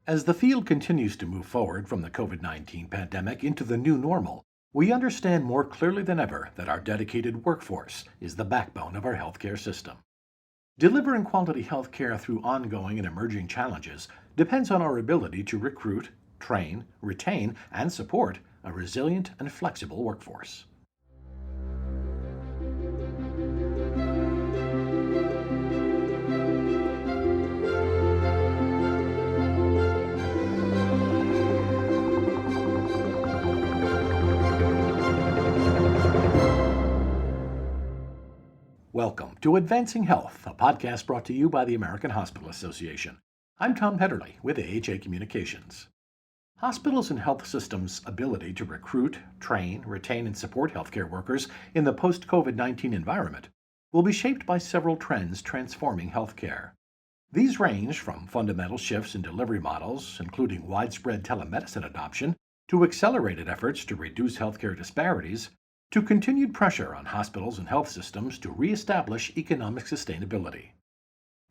As the field continues to move forward from the COVID-19 pandemic into the new normal, we understand more clearly than ever that our dedicated workforce is the backbone of our healthcare system. Delivering quality healthcare through ongoing and emerging challenges depends on our ability to recruit, train, retain, and support a resilient and flexible workforce. Welcome to Advancing Health, a podcast brought to you by the American Hospital Association. I'm Tom Petterly with AHA Communications. Hospitals and health systems' ability to recruit, train, retain, and support healthcare workers in the post-COVID-19 environment will be shaped by several trends transforming healthcare. These range from fundamental shifts in delivery models, including widespread telemedicine adoption, to accelerated efforts to reduce healthcare disparities, to continued pressure on hospitals and health systems to reestablish economic sustainability.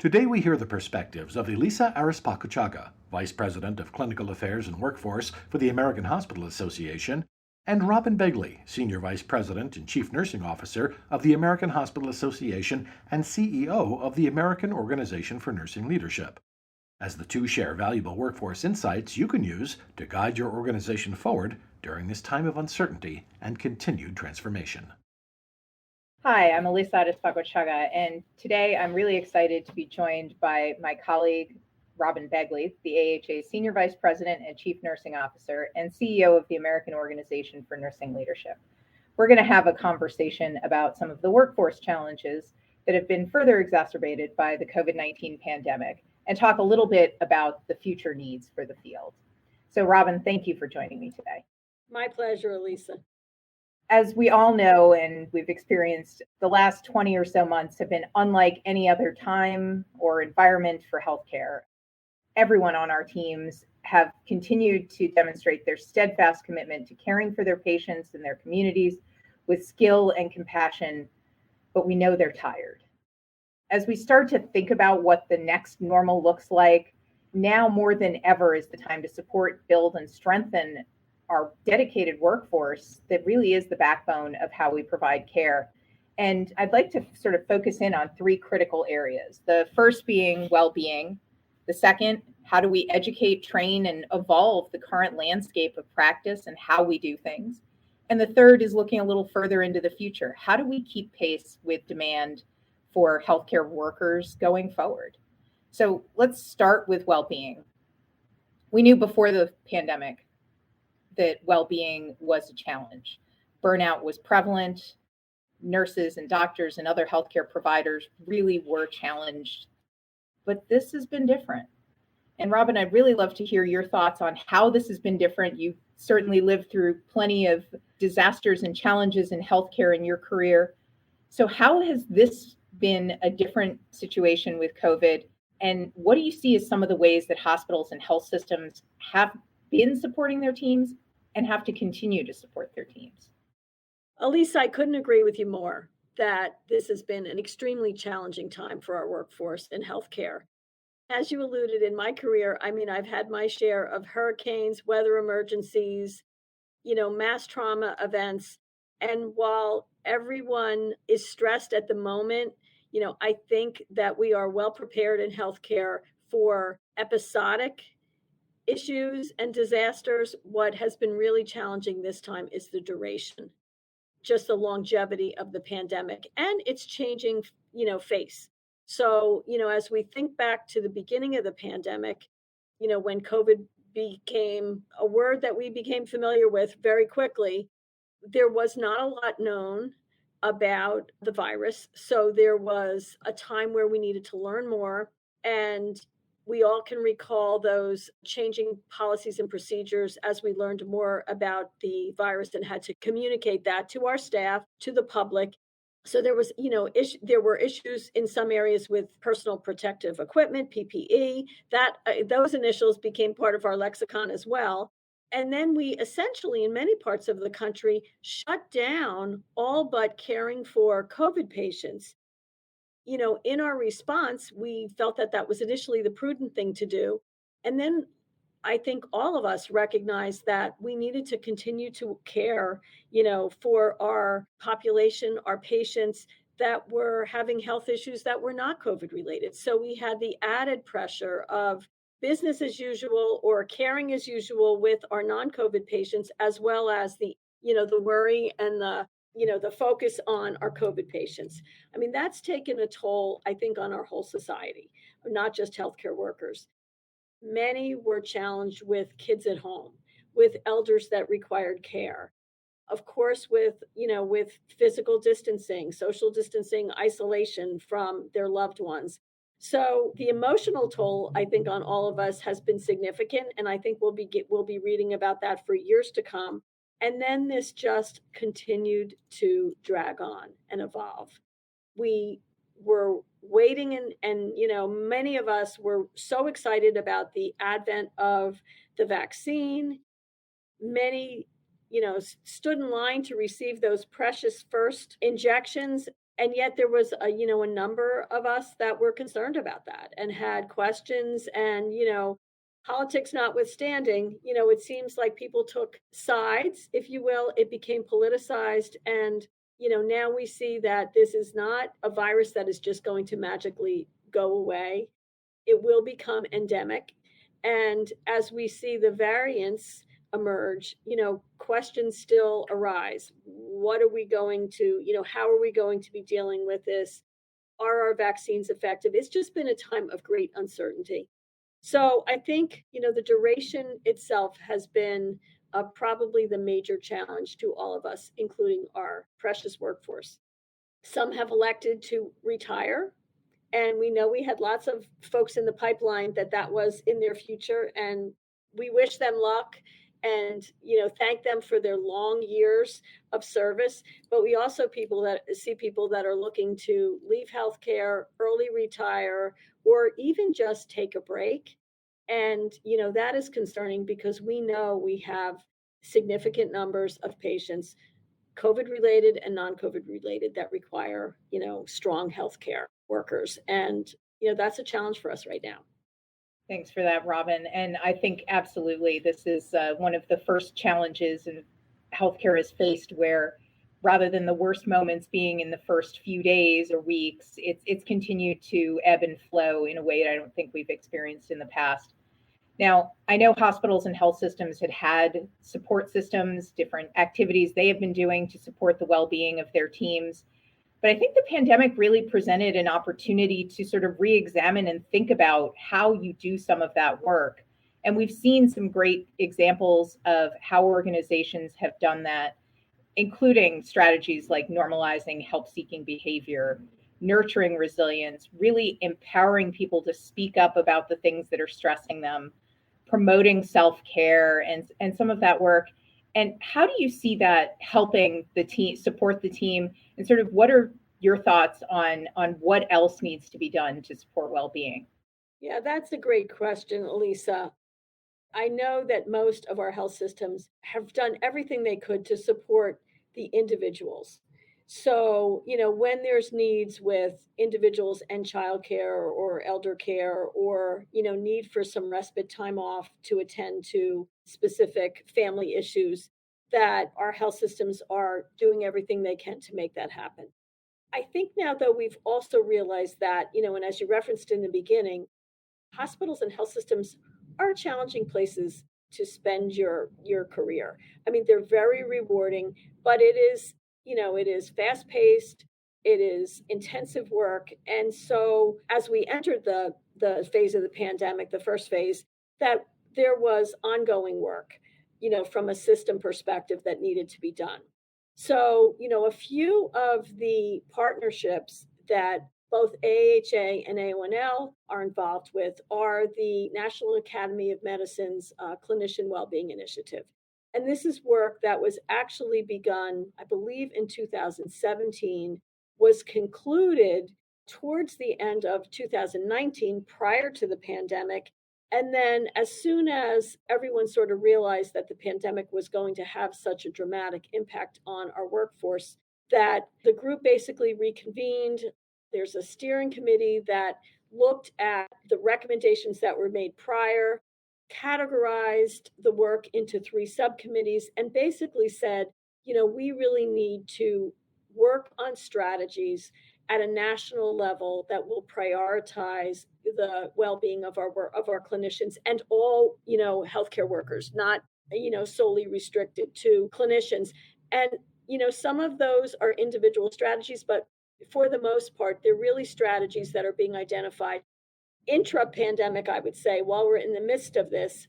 Today we hear the perspectives of Elisa Arispacochaga, Vice President of Clinical Affairs and Workforce for the American Hospital Association, and Robin Begley, Senior Vice President and Chief Nursing Officer of the American Hospital Association and CEO of the American Organization for Nursing Leadership, as the two share valuable workforce insights you can use to guide your organization forward during this time of uncertainty and continued transformation. Hi, I'm Elisa Arispacochaga, and today I'm really excited to be joined by my colleague, Robin Begley, the AHA Senior Vice President and Chief Nursing Officer and CEO of the American Organization for Nursing Leadership. We're going to have a conversation about some of the workforce challenges that have been further exacerbated by the COVID-19 pandemic and talk a little bit about the future needs for the field. So, Robin, thank you for joining me today. My pleasure, Elisa. As we all know, and we've experienced, the last 20 or so months have been unlike any other time or environment for healthcare. Everyone on our teams have continued to demonstrate their steadfast commitment to caring for their patients and their communities with skill and compassion, but we know they're tired. As we start to think about what the next normal looks like, now more than ever is the time to support, build, and strengthen our dedicated workforce that really is the backbone of how we provide care. And I'd like to sort of focus in on three critical areas. The first being well-being. The second, how do we educate, train, and evolve the current landscape of practice and how we do things? And the third is looking a little further into the future. How do we keep pace with demand for healthcare workers going forward? So let's start with well-being. We knew before the pandemic that well-being was a challenge. Burnout was prevalent. Nurses and doctors and other healthcare providers really were challenged. But this has been different. And Robin, I'd really love to hear your thoughts on how this has been different. You've certainly lived through plenty of disasters and challenges in healthcare in your career. So how has this been a different situation with COVID? And what do you see as some of the ways that hospitals and health systems have been supporting their teams and have to continue to support their teams? Elisa, I couldn't agree with you more that this has been an extremely challenging time for our workforce in healthcare. As you alluded, in my career, I've had my share of hurricanes, weather emergencies, mass trauma events. And while everyone is stressed at the moment, I think that we are well prepared in healthcare for episodic issues and disasters. What has been really challenging this time is the duration, just the longevity of the pandemic and its changing, face. So, as we think back to the beginning of the pandemic, when COVID became a word that we became familiar with very quickly, there was not a lot known about the virus. So there was a time where we needed to learn more. And we all can recall those changing policies and procedures as we learned more about the virus and had to communicate that to our staff, to the public. So there was, there were issues in some areas with personal protective equipment, PPE. That those initials became part of our lexicon as well. And then we essentially, in many parts of the country, shut down all but caring for COVID patients. In our response, we felt that that was initially the prudent thing to do. And then I think all of us recognized that we needed to continue to care, for our population, our patients that were having health issues that were not COVID related. So we had the added pressure of business as usual or caring as usual with our non-COVID patients, as well as the worry and the focus on our COVID patients. I mean, that's taken a toll, I think, on our whole society, not just healthcare workers. Many were challenged with kids at home, with elders that required care. Of course, with physical distancing, social distancing, isolation from their loved ones. So the emotional toll, I think, on all of us has been significant, and I think we'll be reading about that for years to come. And then this just continued to drag on and evolve. We were waiting, and many of us were so excited about the advent of the vaccine. Many stood in line to receive those precious first injections, and yet there was a number of us that were concerned about that and had questions. And politics notwithstanding, it seems like people took sides, if you will. It became politicized, and now we see that this is not a virus that is just going to magically go away. It will become endemic. And as we see the variants emerge, questions still arise. What are we going to, how are we going to be dealing with this? Are our vaccines effective? It's just been a time of great uncertainty. So I think, the duration itself has been probably the major challenge to all of us, including our precious workforce. Some have elected to retire, and we know we had lots of folks in the pipeline that was in their future, and we wish them luck and thank them for their long years of service. But we also see people that are looking to leave healthcare, early retire, or even just take a break. And that is concerning because we know we have significant numbers of patients, COVID related and non-COVID related, that require, strong healthcare workers. And, that's a challenge for us right now. Thanks for that, Robin. And I think absolutely this is one of the first challenges in healthcare is faced, where rather than the worst moments being in the first few days or weeks, it's continued to ebb and flow in a way that I don't think we've experienced in the past. Now, I know hospitals and health systems had support systems, different activities they have been doing to support the well-being of their teams. But I think the pandemic really presented an opportunity to sort of re-examine and think about how you do some of that work. And we've seen some great examples of how organizations have done that, including strategies like normalizing help-seeking behavior, nurturing resilience, really empowering people to speak up about the things that are stressing them, promoting self-care and some of that work. And how do you see that helping the team, support the team, and sort of what are your thoughts on what else needs to be done to support well-being? Yeah, that's a great question, Elisa. I know that most of our health systems have done everything they could to support the individuals. So, when there's needs with individuals and childcare or elder care, or, need for some respite time off to attend to specific family issues, that our health systems are doing everything they can to make that happen. I think now, though, we've also realized that, and as you referenced in the beginning, hospitals and health systems are challenging places to spend your career. I mean, they're very rewarding, but it is fast paced, it is intensive work. And so as we entered the phase of the pandemic, the first phase, that there was ongoing work, from a system perspective that needed to be done. So, a few of the partnerships that both AHA and AONL are involved with are the National Academy of Medicine's Clinician Wellbeing Initiative. And this is work that was actually begun, I believe, in 2017, was concluded towards the end of 2019, prior to the pandemic. And then, as soon as everyone sort of realized that the pandemic was going to have such a dramatic impact on our workforce, that the group basically reconvened. There's a steering committee that looked at the recommendations that were made prior. categorized the work into 3 subcommittees and basically said, we really need to work on strategies at a national level that will prioritize the well-being of our clinicians and all, healthcare workers, not, solely restricted to clinicians. And, some of those are individual strategies, but for the most part, they're really strategies that are being identified intra-pandemic, I would say, while we're in the midst of this,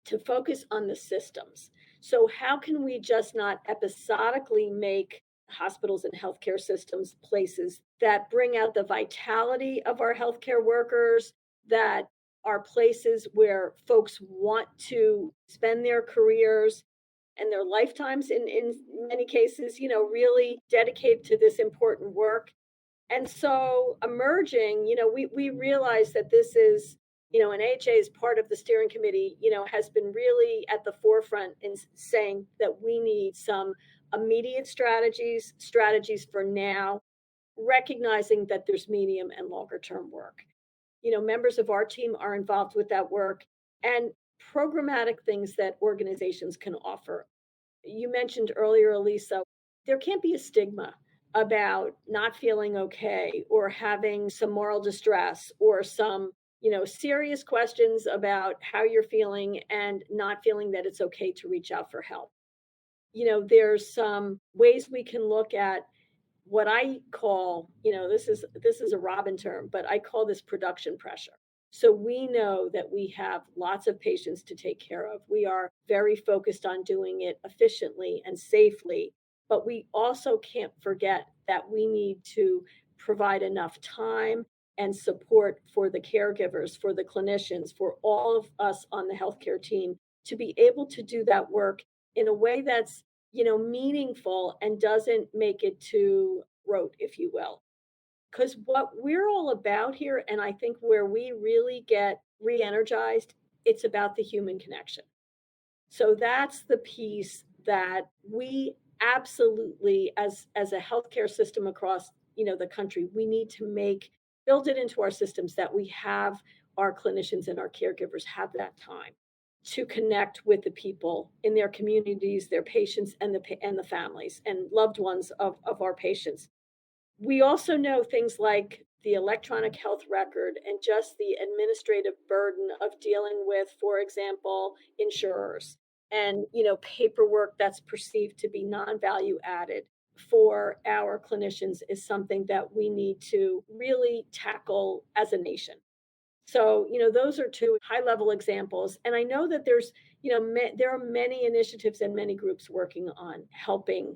to focus on the systems. So how can we just not episodically make hospitals and healthcare systems places that bring out the vitality of our healthcare workers, that are places where folks want to spend their careers and their lifetimes in many cases, really dedicate to this important work. And so emerging, we realize that this is, and AHA is part of the steering committee, has been really at the forefront in saying that we need some immediate strategies for now, recognizing that there's medium and longer term work. Members of our team are involved with that work and programmatic things that organizations can offer. You mentioned earlier, Elisa, there can't be a stigma about not feeling okay or having some moral distress or some, serious questions about how you're feeling and not feeling that it's okay to reach out for help. There's some ways we can look at what I call, this is a Robin term, but I call this production pressure. So we know that we have lots of patients to take care of. We are very focused on doing it efficiently and safely, but we also can't forget that we need to provide enough time and support for the caregivers, for the clinicians, for all of us on the healthcare team to be able to do that work in a way that's, meaningful and doesn't make it too rote, if you will. Because what we're all about here, and I think where we really get re-energized, it's about the human connection. So that's the piece that we absolutely, as a healthcare system across, the country, we need to build it into our systems that we have our clinicians and our caregivers have that time to connect with the people in their communities, their patients, and the families and loved ones of our patients. We also know things like the electronic health record and just the administrative burden of dealing with, for example, insurers and, paperwork that's perceived to be non-value added for our clinicians is something that we need to really tackle as a nation. So, those are 2 high-level examples, and I know that there's, there are many initiatives and many groups working on helping,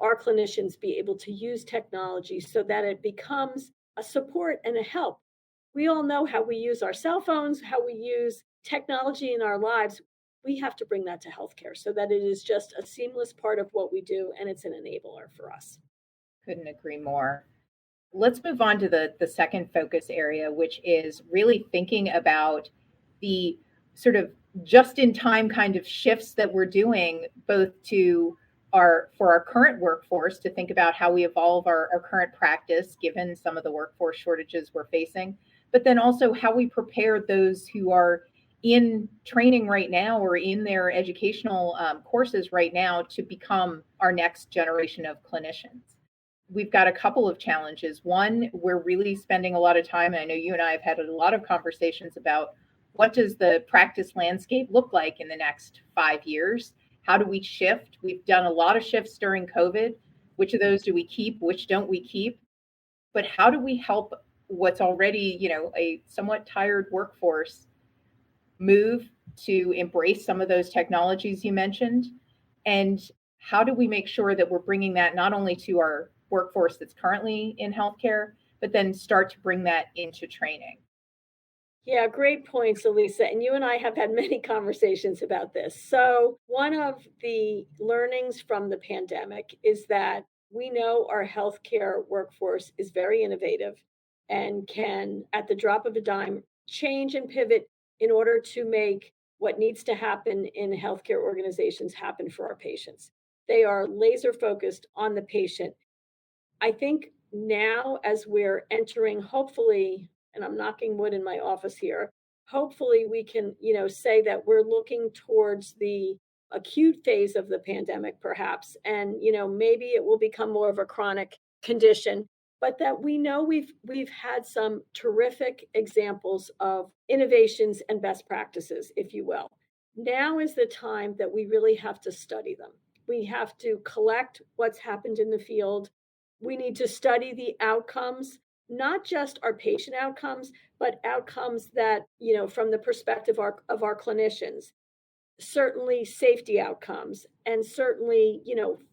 our clinicians be able to use technology so that it becomes a support and a help. We all know how we use our cell phones, how we use technology in our lives. We have to bring that to healthcare so that it is just a seamless part of what we do and it's an enabler for us. Couldn't agree more. Let's move on to the second focus area, which is really thinking about the sort of just in time kind of shifts that we're doing, both for our current workforce to think about how we evolve our current practice, given some of the workforce shortages we're facing, but then also how we prepare those who are in training right now or in their educational courses right now to become our next generation of clinicians. We've got a couple of challenges. One, we're really spending a lot of time, and I know you and I have had a lot of conversations about what does the practice landscape look like in the next 5 years? How do we shift? We've done a lot of shifts during COVID. Which of those do we keep? Which don't we keep? But how do we help what's already, a somewhat tired workforce move to embrace some of those technologies you mentioned? And how do we make sure that we're bringing that not only to our workforce that's currently in healthcare, but then start to bring that into training? Yeah, great points, Elisa. And you and I have had many conversations about this. So, one of the learnings from the pandemic is that we know our healthcare workforce is very innovative and can, at the drop of a dime, change and pivot in order to make what needs to happen in healthcare organizations happen for our patients. They are laser focused on the patient. I think now, as we're entering, hopefully, and I'm knocking wood in my office here, hopefully we can, say that we're looking towards the acute phase of the pandemic, perhaps, and, maybe it will become more of a chronic condition, but that we know we've had some terrific examples of innovations and best practices, if you will. Now is the time that we really have to study them. We have to collect what's happened in the field. We need to study the outcomes, not just our patient outcomes, but outcomes that, from the perspective of our clinicians, certainly safety outcomes, and certainly,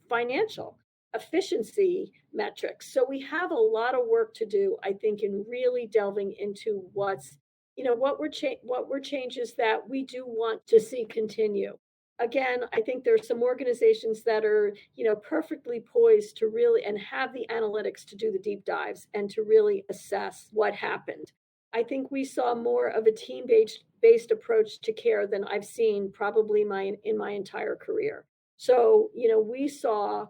financial efficiency metrics. So we have a lot of work to do, I think, in really delving into what were changes that we do want to see continue. Again, I think there's some organizations that are, perfectly poised to really and have the analytics to do the deep dives and to really assess what happened. I think we saw more of a team based approach to care than I've seen probably in my entire career. So, we saw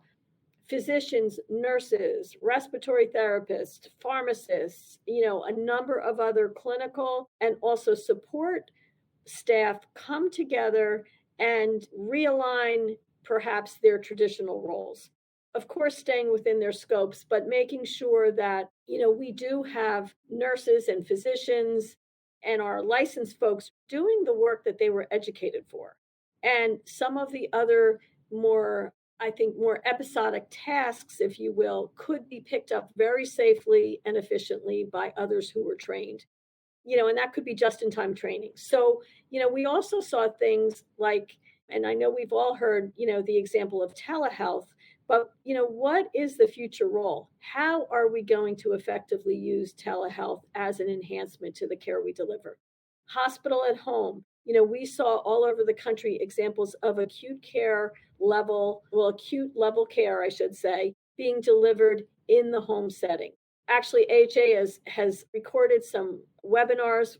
physicians, nurses, respiratory therapists, pharmacists, a number of other clinical and also support staff come together and realign perhaps their traditional roles. Of course, staying within their scopes, but making sure that, we do have nurses and physicians and our licensed folks doing the work that they were educated for. And some of the other more, I think, more episodic tasks, if you will, could be picked up very safely and efficiently by others who were trained, and that could be just in time training. So, we also saw things like, and I know we've all heard, the example of telehealth, but, what is the future role? How are we going to effectively use telehealth as an enhancement to the care we deliver? Hospital at home. We saw all over the country examples of acute level care, I should say, being delivered in the home setting. Actually, AHA has recorded some webinars,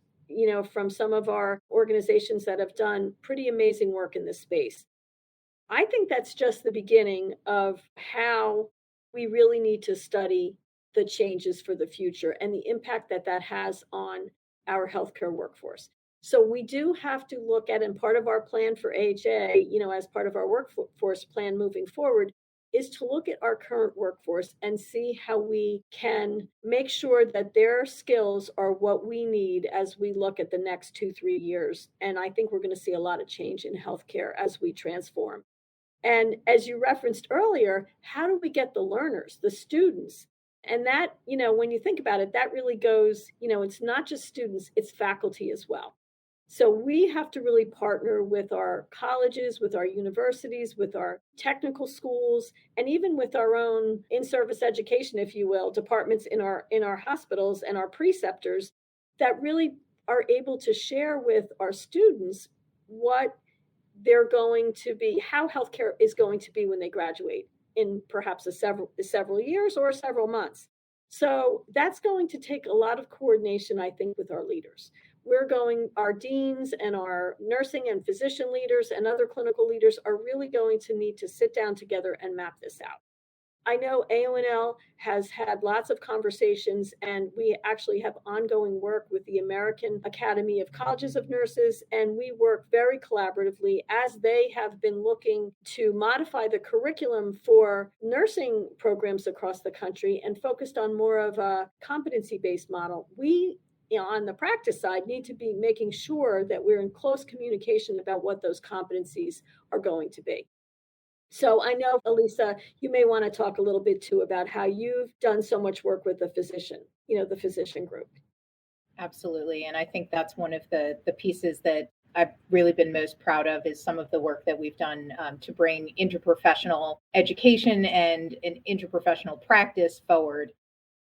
from some of our organizations that have done pretty amazing work in this space. I think that's just the beginning of how we really need to study the changes for the future and the impact that that has on our healthcare workforce. So we do have to look at, and part of our plan for AHA, as part of our workforce plan moving forward, is to look at our current workforce and see how we can make sure that their skills are what we need as we look at the next 2-3 years. And I think we're going to see a lot of change in healthcare as we transform. And as you referenced earlier, how do we get the learners, the students? And that, when you think about it, that really goes, it's not just students, it's faculty as well. So we have to really partner with our colleges, with our universities, with our technical schools, and even with our own in-service education, if you will, departments in our hospitals and our preceptors that really are able to share with our students what they're going to be, how healthcare is going to be when they graduate in perhaps several years or several months. So that's going to take a lot of coordination, I think, with our leaders. Our deans and our nursing and physician leaders and other clinical leaders are really going to need to sit down together and map this out. I know AONL has had lots of conversations, and we actually have ongoing work with the American Academy of Colleges of Nurses, and we work very collaboratively as they have been looking to modify the curriculum for nursing programs across the country and focused on more of a competency-based model. We, on the practice side, need to be making sure that we're in close communication about what those competencies are going to be. So I know, Elisa, you may want to talk a little bit too about how you've done so much work with the physician group. Absolutely. And I think that's one of the pieces that I've really been most proud of is some of the work that we've done to bring interprofessional education and an interprofessional practice forward.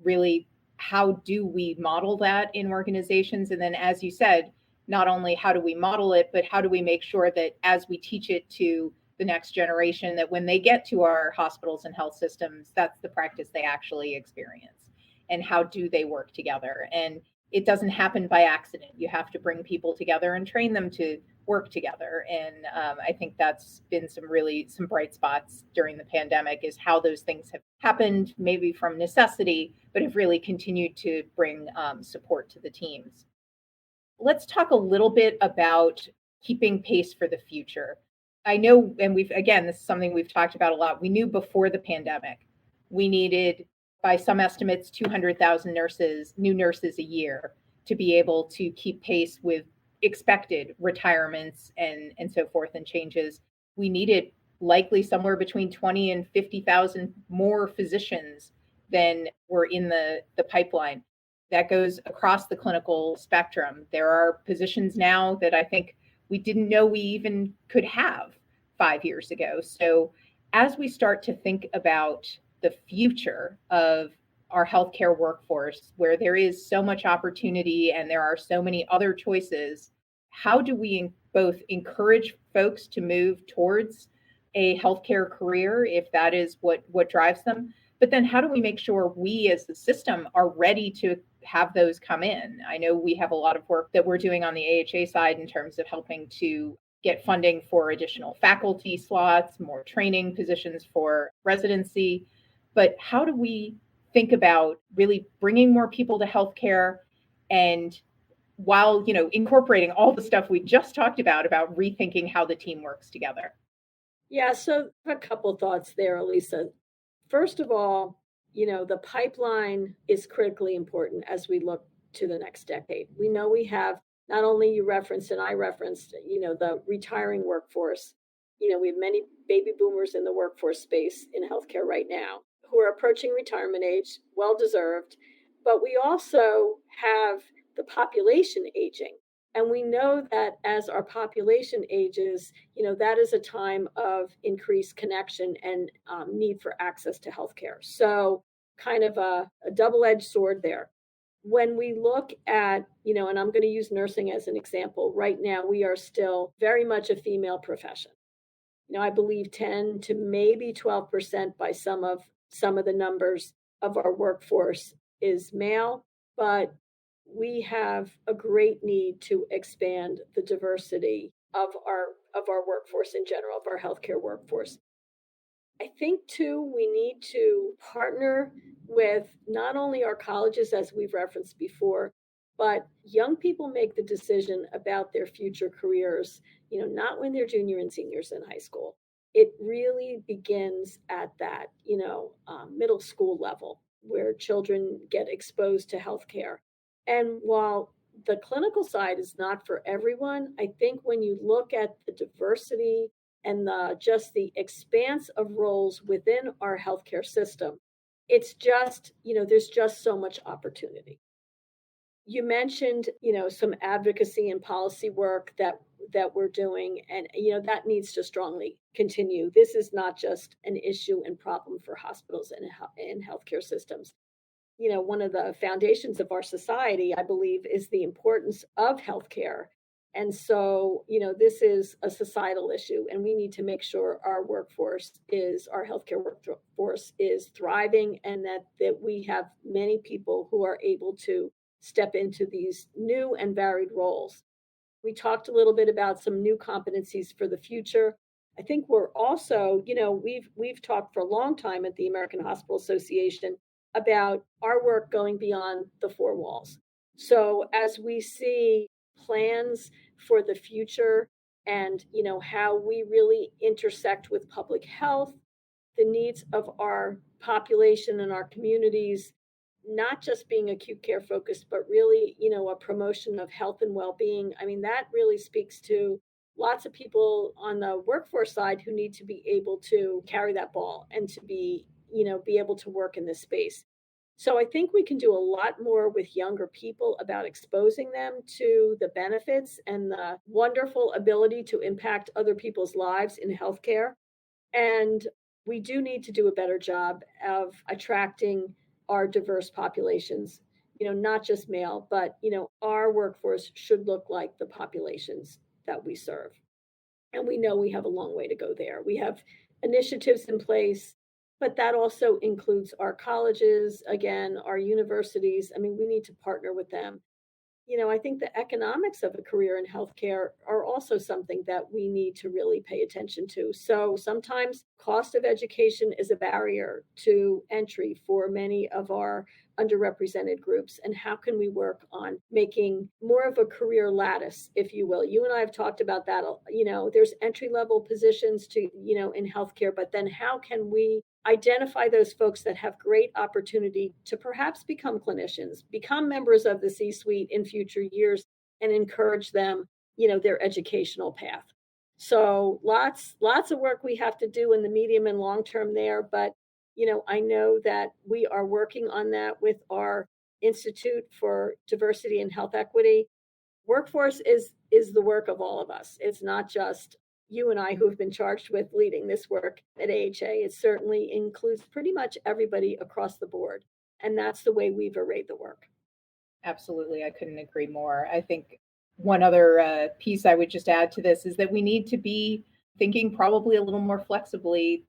Really, how do we model that in organizations? And then, as you said, not only how do we model it, but how do we make sure that as we teach it to the next generation, that when they get to our hospitals and health systems, that's the practice they actually experience. And how do they work together? And it doesn't happen by accident. You have to bring people together and train them to work together. And I think that's been some bright spots during the pandemic, is how those things have happened, maybe from necessity, but have really continued to bring support to the teams. Let's talk a little bit about keeping pace for the future. I know, and again, this is something we've talked about a lot. We knew before the pandemic, we needed, by some estimates, 200,000 new nurses a year to be able to keep pace with expected retirements and so forth and changes. We needed likely somewhere between 20 and 50,000 more physicians than were in the pipeline. That goes across the clinical spectrum. There are positions now that I think we didn't know we even could have 5 years ago. So, as we start to think about the future of our healthcare workforce, where there is so much opportunity and there are so many other choices, how do we both encourage folks to move towards a healthcare career if that is what drives them? But then how do we make sure we as the system are ready to have those come in? I know we have a lot of work that we're doing on the AHA side in terms of helping to get funding for additional faculty slots, more training positions for residency. But how do we think about really bringing more people to healthcare, and while incorporating all the stuff we just talked about rethinking how the team works together? Yeah, so a couple thoughts there, Elisa. First of all, the pipeline is critically important as we look to the next decade. We know we have, not only you referenced and I referenced, the retiring workforce. We have many baby boomers in the workforce space in healthcare right now who are approaching retirement age, well deserved. But we also have the population aging. And we know that as our population ages, that is a time of increased connection and need for access to healthcare. So, kind of a double edged sword there. When we look at, and I'm going to use nursing as an example, right now we are still very much a female profession. I believe 10 to maybe 12% by some of the numbers of our workforce is male, but we have a great need to expand the diversity of our workforce in general, of our healthcare workforce. I think too, we need to partner with not only our colleges, as we've referenced before, but young people make the decision about their future careers, not when they're junior and seniors in high school. It really begins at that, middle school level where children get exposed to healthcare. And while the clinical side is not for everyone, I think when you look at the diversity and just the expanse of roles within our healthcare system, it's just, there's just so much opportunity. You mentioned, some advocacy and policy work that we're doing, and that needs to strongly continue. This is not just an issue and problem for hospitals and healthcare systems. One of the foundations of our society, I believe, is the importance of healthcare. And so, this is a societal issue, and we need to make sure our healthcare workforce is thriving, and that we have many people who are able to step into these new and varied roles. We talked a little bit about some new competencies for the future. I think we're also, we've talked for a long time at the American Hospital Association about our work going beyond the four walls. So as we see plans for the future and how we really intersect with public health, the needs of our population and our communities, not just being acute care focused, but really, a promotion of health and well-being. I mean, that really speaks to lots of people on the workforce side who need to be able to carry that ball and to be able to work in this space. So I think we can do a lot more with younger people about exposing them to the benefits and the wonderful ability to impact other people's lives in healthcare. And we do need to do a better job of attracting our diverse populations, not just male, but, our workforce should look like the populations that we serve. And we know we have a long way to go there. We have initiatives in place, but that also includes our colleges, again, our universities. I mean, we need to partner with them. I think the economics of a career in healthcare are also something that we need to really pay attention to. So sometimes cost of education is a barrier to entry for many of our underrepresented groups. And how can we work on making more of a career lattice, if you will? You and I have talked about that. There's entry level positions to, in healthcare, but then how can we identify those folks that have great opportunity to perhaps become clinicians, become members of the C-suite in future years, and encourage them, their educational path. So lots of work we have to do in the medium and long term there, but I know that we are working on that with our Institute for Diversity and Health Equity. Workforce is the work of all of us. It's not just you and I who have been charged with leading this work at AHA. It certainly includes pretty much everybody across the board. And that's the way we've arrayed the work. Absolutely. I couldn't agree more. I think one other piece I would just add to this is that we need to be thinking probably a little more flexibly,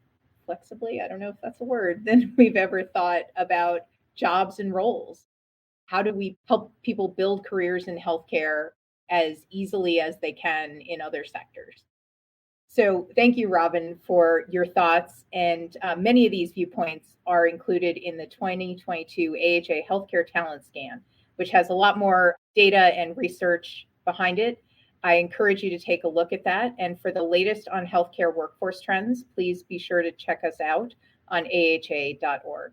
I don't know if that's a word, than we've ever thought about jobs and roles. How do we help people build careers in healthcare as easily as they can in other sectors? So thank you, Robin, for your thoughts. And many of these viewpoints are included in the 2022 AHA Healthcare Talent Scan, which has a lot more data and research behind it. I encourage you to take a look at that. And for the latest on healthcare workforce trends, please be sure to check us out on AHA.org.